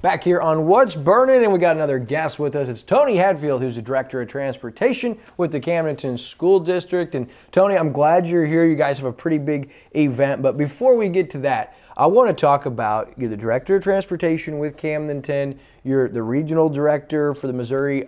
Back here on What's Burning, and we got another guest with us. It's Tony Hadfield, who's the Director of Transportation with the Camdenton School District. And Tony, I'm glad you're here. You guys have a pretty big event. But before we get to that, I want to talk about you're the Director of Transportation with Camdenton. You're the Regional Director for the Missouri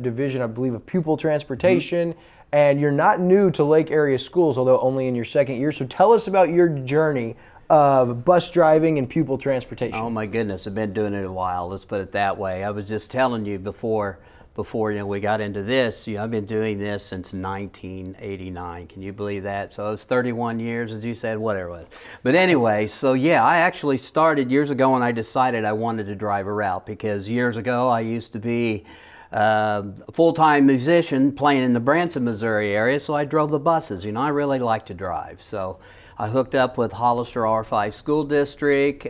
Division, I believe, of Pupil Transportation. And you're not new to Lake Area Schools, although only in your second year. So tell us about your journey of bus driving and pupil transportation. Oh my goodness, I've been doing it a while. Let's put it that way. I was just telling you before we got into this. I've been doing this since 1989. Can you believe that? So it was 31 years, as you said, whatever it was. But anyway, so yeah, I actually started years ago when I decided I wanted to drive a route, because years ago I used to be a full-time musician playing in the Branson, Missouri area, so I drove the buses. I really like to drive. So I hooked up with Hollister R5 School District,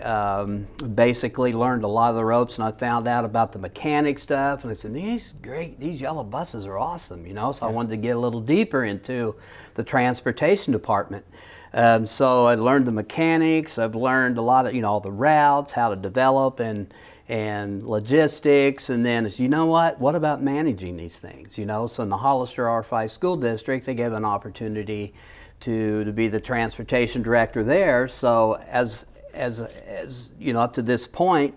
basically learned a lot of the ropes, and I found out about the mechanic stuff, and I said, these yellow buses are awesome, so I wanted to get a little deeper into the transportation department. So I learned the mechanics, I've learned a lot of, all the routes, how to develop and logistics, and then what about managing these things, So in the Hollister R5 School District, they gave an opportunity to be the transportation director there. So as up to this point,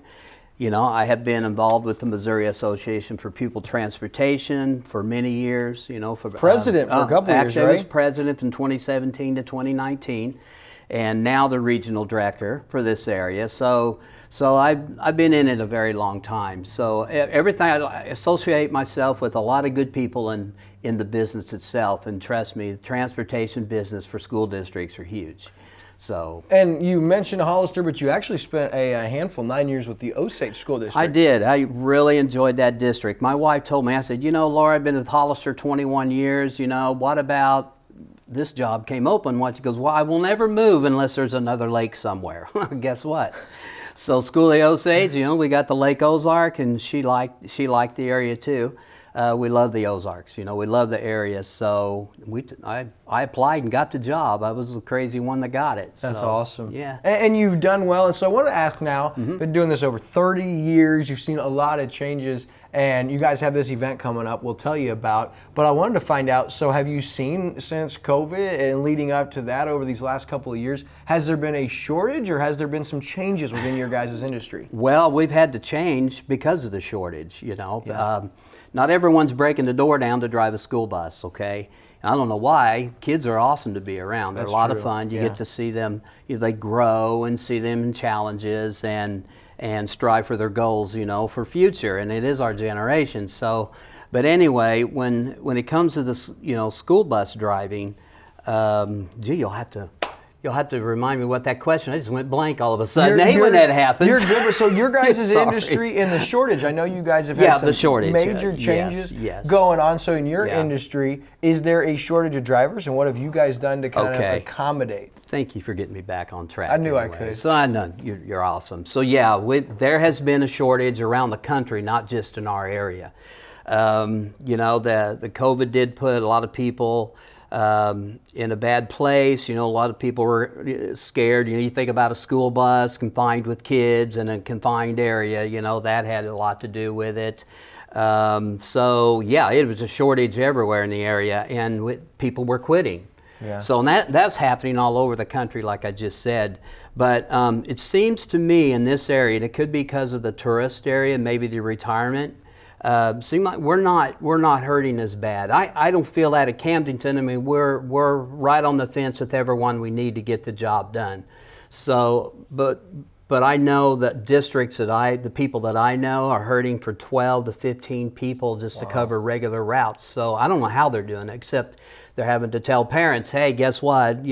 I have been involved with the Missouri Association for Pupil Transportation for many years. For president for a couple years, actually, right? I was president from 2017 to 2019, and now the regional director for this area. So I've been in it a very long time. So everything, I associate myself with a lot of good people in the business itself, and trust me, the transportation business for school districts are huge. So. And you mentioned Hollister, but you actually spent a handful, 9 years with the Osage School District. I did. I really enjoyed that district. My wife told me, I said, Laura, I've been with Hollister 21 years, what about this job came open? She goes, well, I will never move unless there's another lake somewhere. Guess what? So School of Osage, we got the Lake Ozark, and she liked the area too. We love the Ozarks, we love the area. So I applied and got the job. I was the crazy one that got it. That's awesome. Yeah. And you've done well. And so I want to ask now, been doing this over 30 years. You've seen a lot of changes, and you guys have this event coming up we'll tell you about. But I wanted to find out, so have you seen since COVID and leading up to that over these last couple of years, has there been a shortage or has there been some changes within your guys' industry? Well, we've had to change because of the shortage, Yeah. Not everyone's breaking the door down to drive a school bus, okay? And I don't know why. Kids are awesome to be around. They're a lot of fun. You get to see them, they grow and see them in challenges and strive for their goals, for future. And it is our generation. So, but anyway, when it comes to this, school bus driving, You'll have to remind me what that question. I just went blank all of a sudden. When that happens. You're good. So your guys' industry in the shortage, I know you guys have had the shortage, major changes yes. going on. So in your industry, is there a shortage of drivers, and what have you guys done to kind of accommodate? Thank you for getting me back on track. I knew I could. So I know you're awesome. So there has been a shortage around the country, not just in our area. The COVID did put a lot of people in a bad place. A lot of people were scared. You think about a school bus confined with kids in a confined area, that had a lot to do with it. It was a shortage everywhere in the area, and people were quitting. Yeah. So that's happening all over the country, like I just said. But it seems to me in this area, and it could be because of the tourist area, maybe the retirement, seem like we're not hurting as bad. I don't feel that at Camdenton. I mean, we're right on the fence with everyone we need to get the job done. So, but I know that the people that I know are hurting for 12 to 15 people just to cover regular routes. So I don't know how they're doing it, except they're having to tell parents, hey, guess what?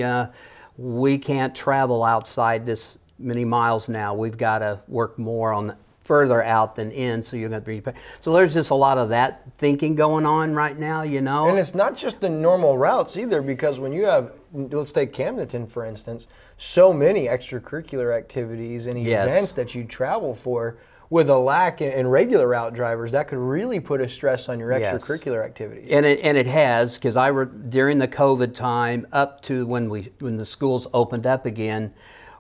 We can't travel outside this many miles now. We've got to work more on further out than in, so you're going to be. So there's just a lot of that thinking going on right now, And it's not just the normal routes either, because when you have, let's take Camdenton for instance, so many extracurricular activities and events that you travel for, with a lack in regular route drivers, that could really put a stress on your extracurricular activities. And it has, because during the COVID time, up to when the schools opened up again,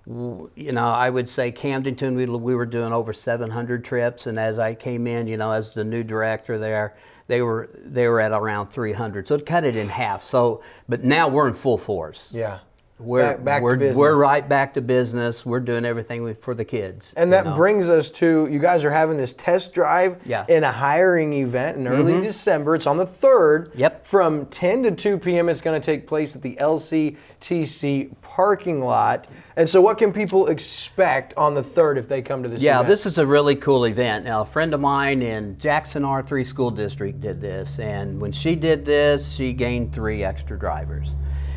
You know, I would say Camdenton, we were doing over 700 trips, and as I came in, you know, as the new director there, they were at around 300. So it cut it in half. So, but now we're in full force. Yeah. We're back to business. We're right back to business. We're doing everything for the kids. And that brings us to, you guys are having this test drive in a hiring event in early December. It's on the 3rd. Yep. From 10 to 2 p.m. It's going to take place at the LCTC parking lot. And so what can people expect on the 3rd if they come to this event? Yeah, this is a really cool event. Now, a friend of mine in Jackson R3 School District did this. And when she did this, she gained 3 extra drivers.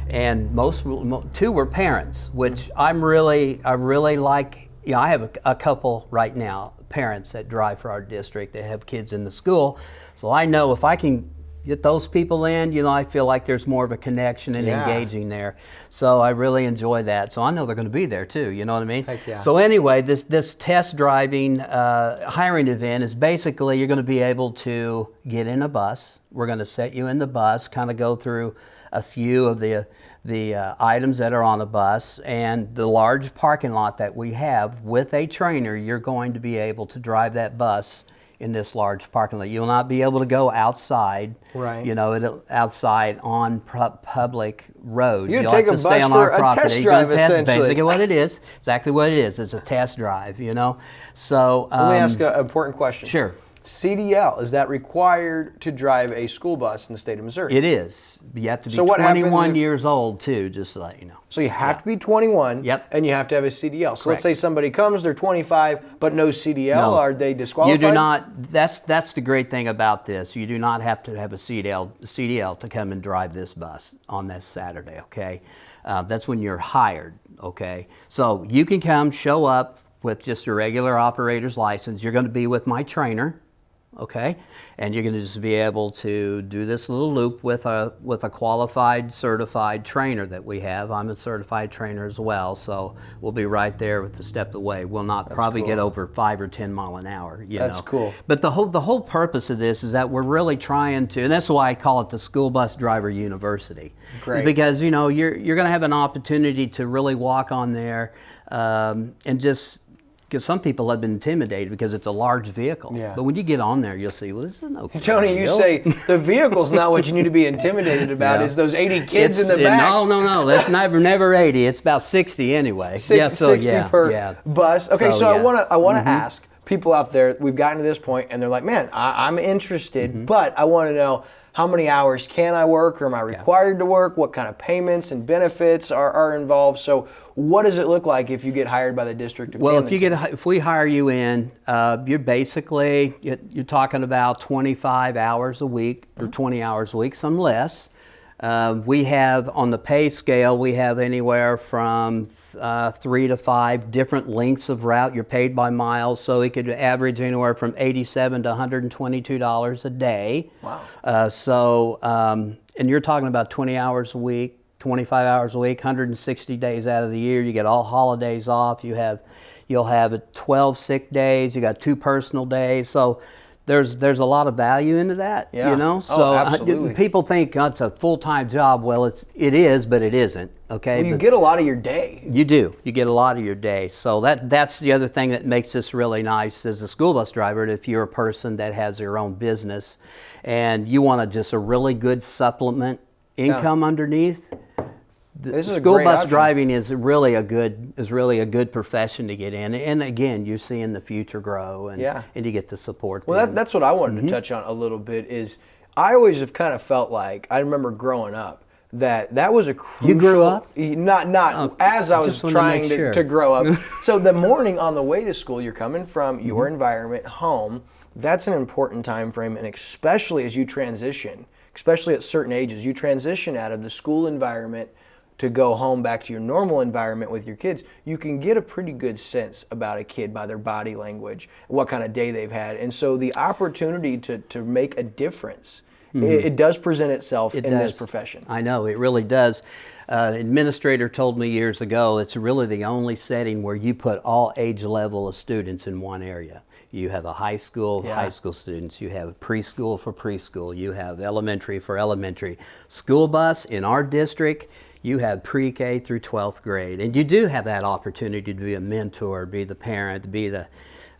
And two were parents, which I really like. You know, I have a couple right now, parents that drive for our district. They have kids in the school, so I know if I can get those people in, you know, I feel like there's more of a connection and engaging there. So I really enjoy that. So I know they're going to be there too. You know what I mean? Heck yeah. So anyway, this test driving hiring event is basically you're going to be able to get in a bus. We're going to set you in the bus, kind of go through a few of the items that are on a bus, and the large parking lot that we have with a trainer, you're going to be able to drive that bus in this large parking lot. You'll not be able to go outside, right? You know, outside on public roads. You'll You'll take have a to bus stay on for our a property. test drive, essentially. Basically what it is. Exactly what it is. It's a test drive, you know. So let me ask an important question. Sure. CDL, is that required to drive a school bus in the state of Missouri? It is. You have to be So what 21 years old too, just to let you know. So you have to be 21, and you have to have a CDL. So let's say somebody comes, they're 25, but no CDL. No. Are they disqualified? You do not. That's the great thing about this. You do not have to have a CDL to come and drive this bus on this Saturday. Okay, that's when you're hired. Okay, so you can come, show up with just a regular operator's license. You're going to be with my trainer. Okay, and you're going to just be able to do this little loop with a qualified, certified trainer that we have. I'm a certified trainer as well, so we'll be right there with the step away. We'll not probably get over 5 or 10 mile an hour. That's cool. But the whole purpose of this is that we're really trying to, and that's why I call it the School Bus Driver University. Great. Because you know you're going to have an opportunity to really walk on there and just. Because some people have been intimidated because it's a large vehicle. Yeah. But when you get on there, you'll see, well, this is no big Tony, deal. you say the vehicle's not what you need to be intimidated about. Is those 80 kids in the back. No. That's never 80. It's about 60 anyway. 60 per bus. Okay, so I want to ask people out there, we've gotten to this point, and they're like, man, I'm interested, but I want to know, how many hours can I work, or am I required to work? What kind of payments and benefits are involved? So what does it look like if you get hired by the district of Camdenton? If we hire you in, you're basically, you're talking about 25 hours a week or 20 hours a week, some less. We have, on the pay scale, we have anywhere from 3 to 5 different lengths of route. You're paid by miles, so it could average anywhere from $87 to $122 a day. Wow. And you're talking about 20 hours a week, 25 hours a week, 160 days out of the year. You get all holidays off. You'll have 12 sick days. You got 2 personal days. So there's a lot of value into that, you know. So people think it's a full-time job. Well, it is, but it isn't. Okay. Well, you get a lot of your day. You do. You get a lot of your day. So that's the other thing that makes this really nice as a school bus driver. If you're a person that has your own business and you want just a really good supplement income underneath. School bus driving is really a good profession to get in, and again, you're seeing the future grow, and you get the support. Well, that's what I wanted to touch on a little bit. Is I always have kind of felt like, I remember growing up, that was a crucial. You grew up? Not as I was trying to grow up. So the morning on the way to school, you're coming from your environment home. That's an important time frame, and especially as you transition, especially at certain ages, you transition out of the school environment to go home back to your normal environment with your kids. You can get a pretty good sense about a kid by their body language, what kind of day they've had. And so the opportunity to make a difference, it does present itself in this profession. I know, it really does. An administrator told me years ago, it's really the only setting where you put all age level of students in one area. You have a high school students, you have preschool for preschool, you have elementary for elementary. School bus in our district, you have pre-K through 12th grade, and you do have that opportunity to be a mentor, be the parent, be the,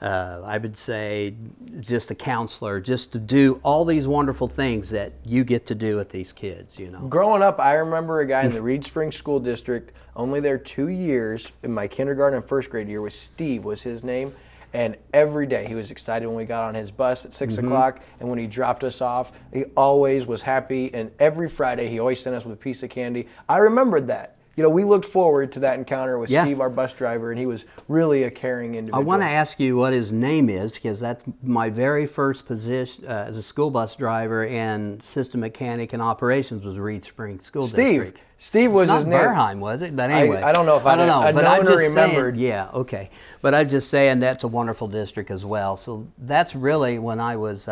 I would say, just a counselor, just to do all these wonderful things that you get to do with these kids, you know. Growing up, I remember a guy in the Reed Springs School District, only there 2 years, in my kindergarten and first grade year, was Steve was his name. And every day he was excited when we got on his bus at 6 o'clock, and when he dropped us off, he always was happy. And every Friday, he always sent us with a piece of candy. I remembered that. You know, we looked forward to that encounter with Steve, our bus driver, and he was really a caring individual. I want to ask you what his name is, because that's my very first position as a school bus driver and system mechanic and operations was Reed Springs School District. Steve was his not name. Bernheim, was it? But anyway, I don't know if I don't know, but known I'm or just remembered. saying, yeah, okay. But I'm just saying that's a wonderful district as well. So that's really when I was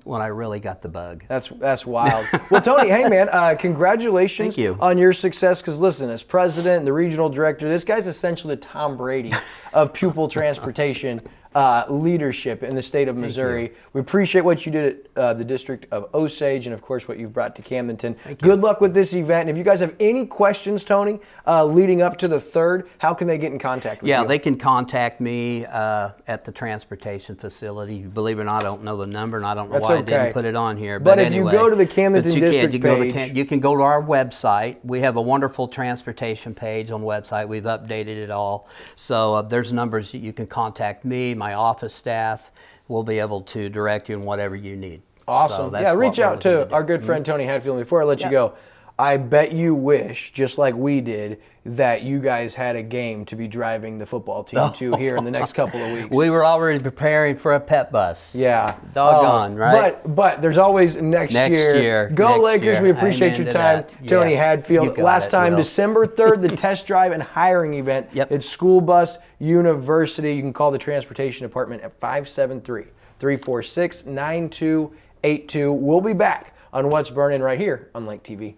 when I really got the bug. That's wild. Well, Tony, hey man, congratulations Thank you. on your success. Because listen, as president and the regional director, this guy's essentially the Tom Brady of pupil transportation leadership in the state of Missouri. We appreciate what you did at the District of Osage, and of course what you've brought to Camdenton. Good luck with this event. And if you guys have any questions, Tony, leading up to the 3rd, how can they get in contact with you? Yeah, they can contact me at the transportation facility. Believe it or not, I don't know the number, and I don't know why I didn't put it on here. But if anyway, you go to the Camdenton District page, you can go to our website. We have a wonderful transportation page on the website. We've updated it all. So there's numbers that you can contact me, my office staff. We'll be able to direct you in whatever you need. Awesome. So yeah, reach out to our good friend Tony Hadfield. Before I let you go, I bet you wish, just like we did, that you guys had a game to be driving the football team to here in the next couple of weeks. We were already preparing for a pet bus. Yeah. Doggone, right? But there's always next year. Go next Lakers. year. We appreciate Amen your to time. that. Tony Yeah. Hadfield. You got Last it, time, Will. December 3rd, the test drive and hiring event at School Bus University. You can call the transportation department at 573-346-9282. We'll be back on What's Burning right here on Lake TV.